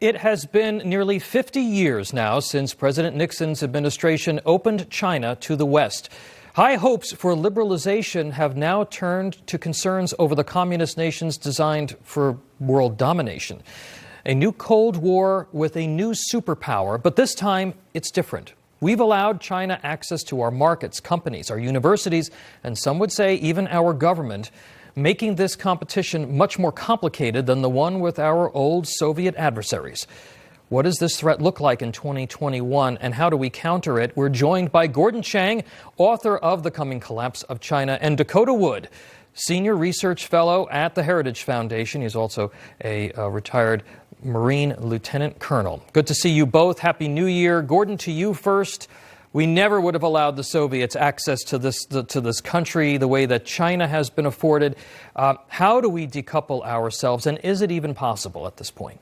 It has been nearly 50 years now since President Nixon's administration opened China to the West. High hopes for liberalization have now turned to concerns over the communist nations designed for world domination. A new Cold War with a new superpower, but this time it's different. We've allowed China access to our markets, companies, our universities, and some would say even our government, making this competition much more complicated than the one with our old Soviet adversaries. What does this threat look like in 2021, and how do we counter it? We're joined by Gordon Chang, author of The Coming Collapse of China, and Dakota Wood, senior research fellow at the Heritage Foundation. He's also a retired Marine Lieutenant Colonel. Good to see you both. Happy New Year. Gordon, to you first. We never would have allowed the Soviets access to this country the way that China has been afforded. How do we decouple ourselves, and is it even possible at this point?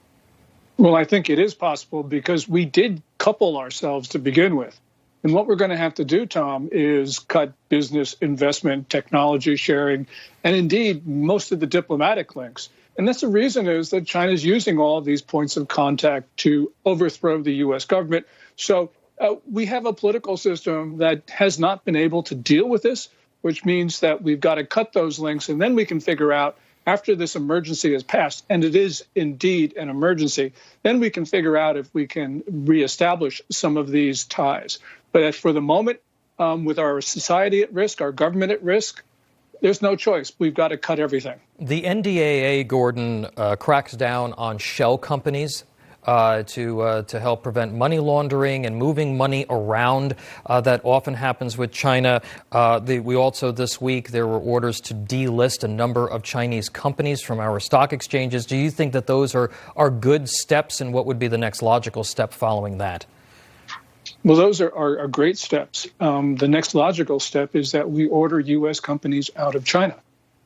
Well, I think it is possible because we did couple ourselves to begin with. And what we're going to have to do, Tom, is cut business, investment, technology sharing, and indeed most of the diplomatic links. And that's the reason is that China is using all of these points of contact to overthrow the U.S. government. So we have a political system that has not been able to deal with this, which means that we've got to cut those links, and then we can figure out after this emergency has passed, and it is indeed an emergency, then we can figure out if we can reestablish some of these ties. But for the moment, with our society at risk, our government at risk, there's no choice. We've got to cut everything. The NDAA, Gordon, cracks down on shell companies to help prevent money laundering and moving money around that often happens with China. We also, this week, there were orders to delist a number of Chinese companies from our stock exchanges. Do you think that those are good steps, and what would be the next logical step following that? Well, those are great steps. The next logical step is that we order U.S. companies out of China.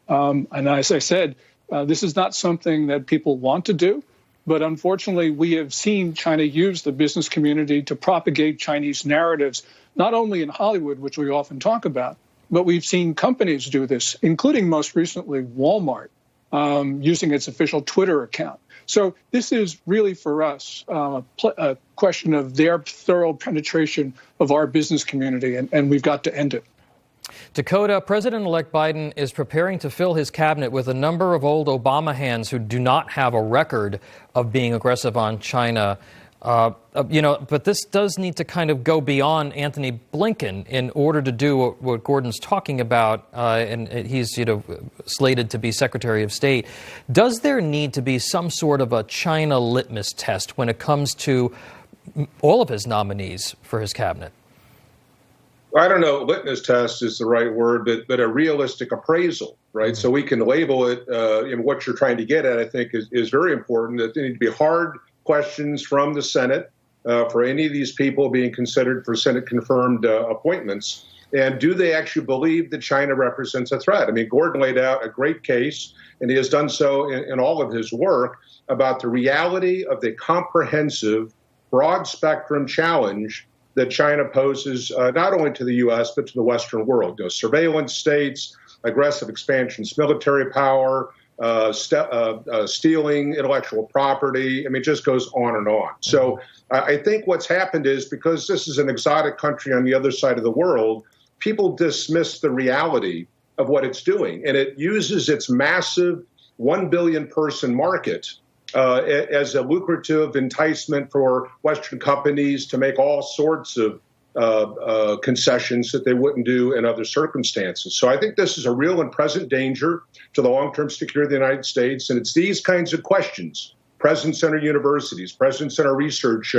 And as I said, this is not something that people want to do. But unfortunately, we have seen China use the business community to propagate Chinese narratives, not only in Hollywood, which we often talk about, but we've seen companies do this, including most recently Walmart, using its official Twitter account. So this is really for us a question of their thorough penetration of our business community, and we've got to end it. Dakota, President-elect Biden is preparing to fill his cabinet with a number of old Obama hands who do not have a record of being aggressive on China. But this does need to kind of go beyond Anthony Blinken in order to do what Gordon's talking about, and he's slated to be Secretary of State. Does there need to be some sort of a China litmus test when it comes to all of his nominees for his cabinet? I don't know, litmus test is the right word, but a realistic appraisal, right? So we can label it, what you're trying to get at, I think, is very important. That there need to be hard questions from the Senate for any of these people being considered for Senate-confirmed appointments. And do they actually believe that China represents a threat? I mean, Gordon laid out a great case, and he has done so in all of his work, about the reality of the comprehensive, broad-spectrum challenge that China poses not only to the U.S., but to the Western world. Surveillance states, aggressive expansions, military power, stealing intellectual property. I mean, it just goes on and on. So I think what's happened is, because this is an exotic country on the other side of the world, people dismiss the reality of what it's doing. And it uses its massive 1 billion person market as a lucrative enticement for Western companies to make all sorts of concessions that they wouldn't do in other circumstances. So I think this is a real and present danger to the long-term security of the United States. And it's these kinds of questions, presence in our universities, presence in our research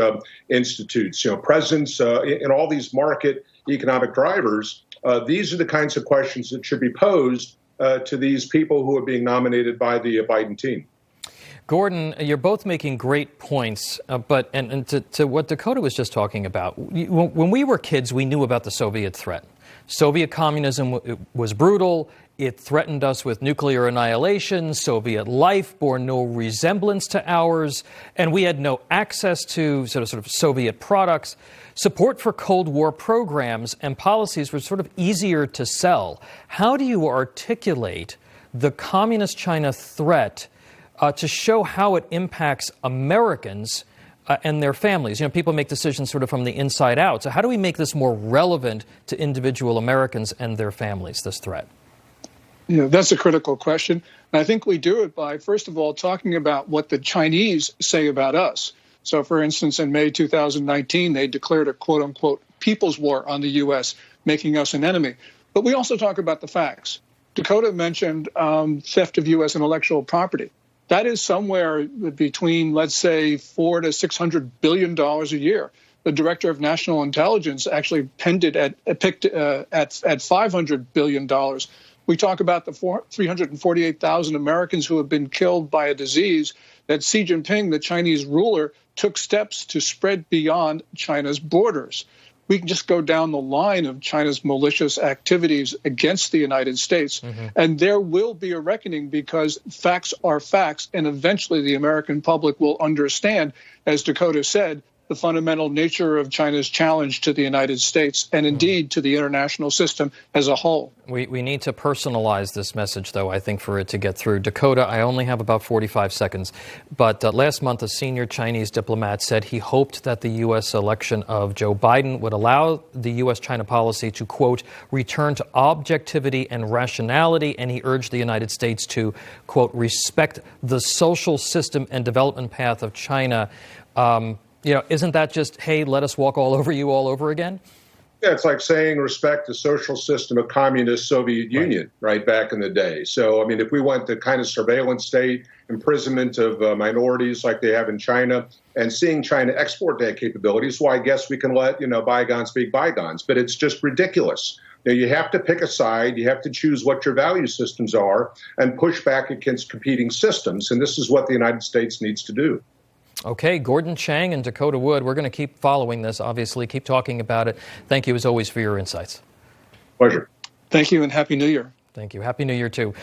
institutes, presence in all these market economic drivers. These are the kinds of questions that should be posed to these people who are being nominated by the Biden team. Gordon, you're both making great points, but to what Dakota was just talking about, when we were kids, we knew about the Soviet threat. Soviet communism was brutal. It threatened us with nuclear annihilation. Soviet life bore no resemblance to ours, and we had no access to sort of Soviet products. Support for Cold War programs and policies were sort of easier to sell. How do you articulate the communist China threat to show how it impacts Americans and their families. You know, people make decisions sort of from the inside out. So how do we make this more relevant to individual Americans and their families, this threat? Yeah, that's a critical question. And I think we do it by, first of all, talking about what the Chinese say about us. So, for instance, in May 2019, they declared a quote-unquote people's war on the U.S., making us an enemy. But we also talk about the facts. Dakota mentioned theft of U.S. intellectual property. That is somewhere between, let's say, $400 to $600 billion a year. The director of national intelligence actually picked it at $500 billion. We talk about the 348,000 Americans who have been killed by a disease that Xi Jinping, the Chinese ruler, took steps to spread beyond China's borders. We can just go down the line of China's malicious activities against the United States, and there will be a reckoning because facts are facts, and eventually the American public will understand, as Dakota said, the fundamental nature of China's challenge to the United States and indeed to the international system as a whole. We need to personalize this message, though, I think, for it to get through. Dakota, I only have about 45 seconds, but last month a senior Chinese diplomat said he hoped that the U.S. election of Joe Biden would allow the U.S.-China policy to, quote, return to objectivity and rationality, and he urged the United States to, quote, respect the social system and development path of China. You know, isn't that just, hey, let us walk all over you all over again? Yeah, it's like saying respect the social system of communist Soviet Union, right, back in the day. So, I mean, if we want the kind of surveillance state, imprisonment of minorities like they have in China, and seeing China export that capabilities, well, I guess we can let, bygones be bygones. But it's just ridiculous. You have to pick a side. You have to choose what your value systems are and push back against competing systems. And this is what the United States needs to do. Okay, Gordon Chang and Dakota Wood, we're going to keep following this, obviously, keep talking about it. Thank you, as always, for your insights. Pleasure. Thank you, and Happy New Year. Thank you. Happy New Year, too.